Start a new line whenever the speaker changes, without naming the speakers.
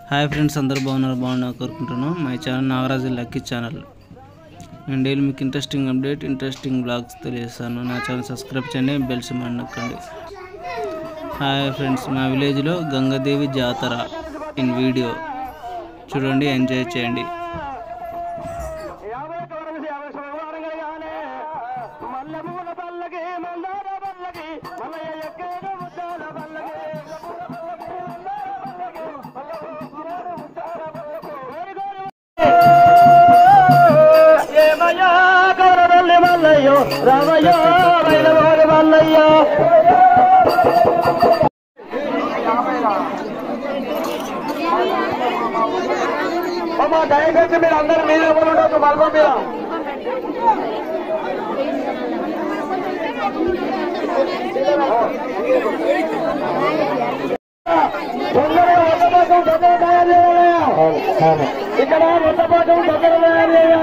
Hi friends, అందరూ బాగున్నా కోరుకుంటున్నాను. My channel Nagaraju lucky channel. నేను డైలీ మీకు ఇంట్రెస్టింగ్ బ్లాగ్స్ తెలియజేస్తాను. నా ఛానల్ సబ్స్క్రైబ్ చేయండి, బెల్ సింబల్ నొక్కండి. హాయ్ ఫ్రెండ్స్, మా విలేజ్లో గంగాదేవి జాతర ఇన్ వీడియో చూడండి, ఎంజాయ్ చేయండి.
రామయ్యో మల్లయ్యో అమ్మా, దయచేసి మీరు అందరూ మీద ఉండొచ్చు. బల్బం మీద తొందరగా వద్దపాఠం దగ్గర తయారు చేయాలి. ఇక్కడ వద్దపాఠం దగ్గర తయారు చేయాలి.